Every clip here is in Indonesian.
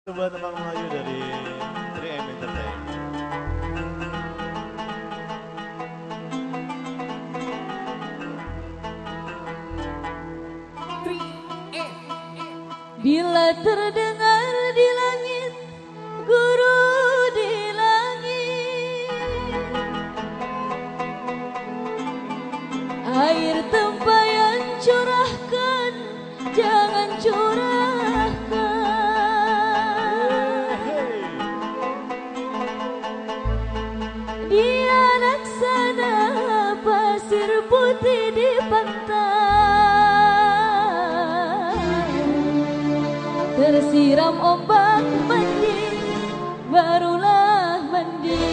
Coba tebang Melayu dari 3M Entertainment. Bila terdengar di langit, guru di langit, air tempayan curahkan, jangan curahkan. Dia laksana pasir putih di pantai, tersiram ombak mandi, barulah mandi.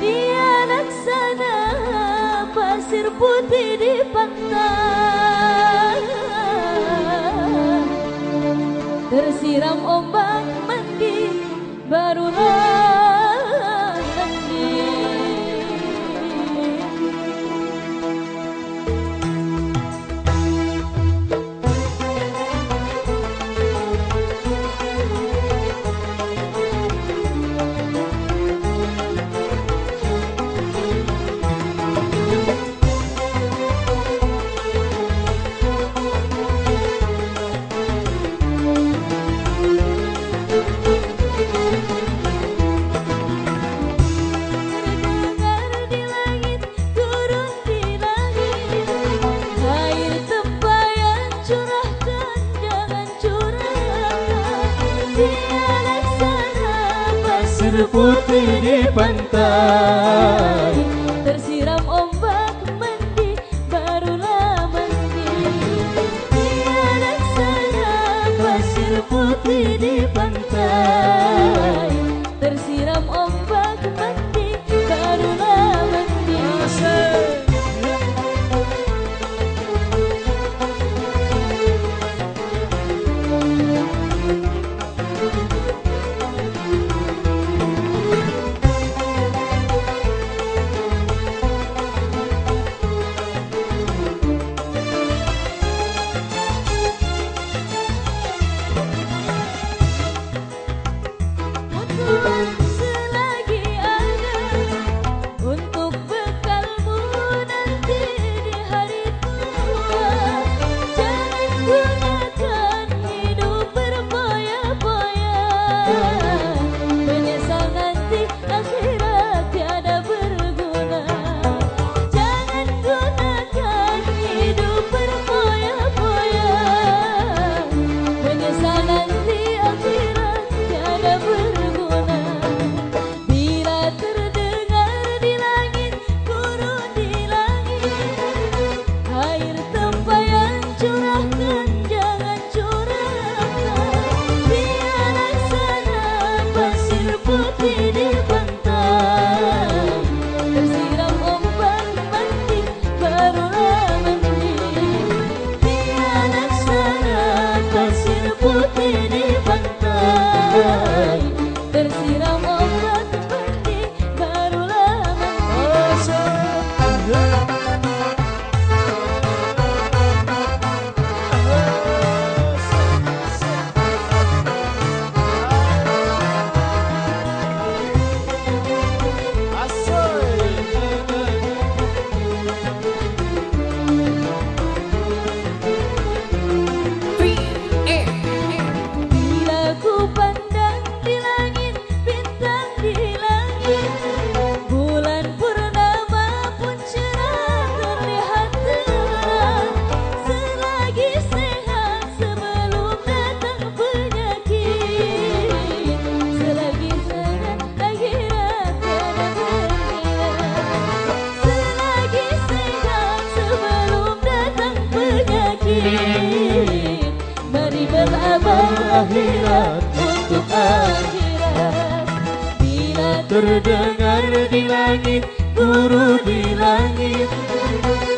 Dia laksana pasir putih di pantai, tersiram ombak mandi, barulah mandi. Putih di pantai, tersiram ombak mandi, barulah mandi. Dia laksana pasir putih di pantai, tersiram ombak mandi, barulah mandi. Selagi ada untuk bekalmu nanti di hari tua, jangan gunakan hidup berfoya-foya. Menyesal nanti akhirat tiada berguna. Jangan gunakan hidup berfoya-foya. Menyesal nanti akhirat tiada berguna. Tersiram ombak mandi, barulah mari berabad akhirat untuk akhirat. Bila terdengar di langit, guru di langit,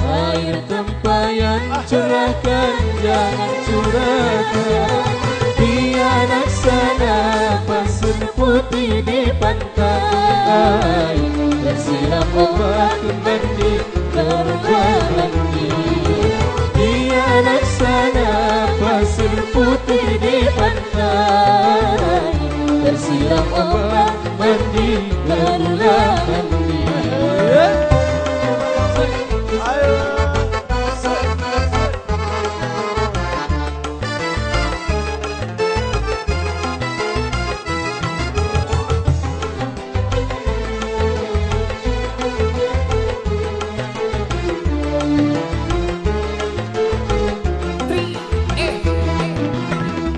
air tempayan curahkan, jangan curahkan. Dia laksana pasir putih di pantai, tersiram ombak mandi, barulah mandi. Dia laksana pasir putih putih di pantai, tersiram ombak mandi barulah mandi.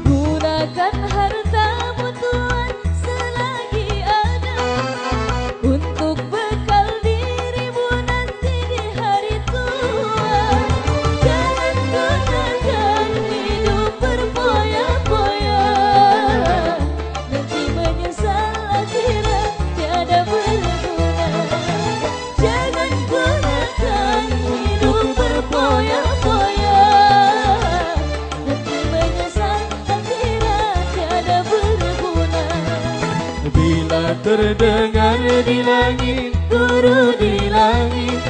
Gunakan hartamu Tuhan selagi ada, untuk bekal dirimu nanti di hari tua. Jangan gunakan hidup berfoya-foya, nanti menyesal akhirat tiada berguna. Jangan gunakan hidup berfoya-foya, nanti menyesal akhirat tiada berguna. Bila terdengar di langit, guru di langit,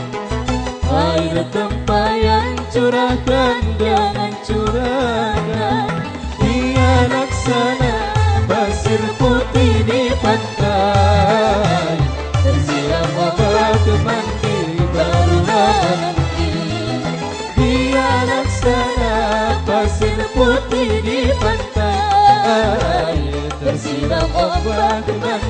air tempayan curahkan, jangan curahkan. Dia laksana pasir putih di pantai, tersiram ombak mandi barulah mandi. Dia laksana pasir putih di pantai, tersiram ombak mandi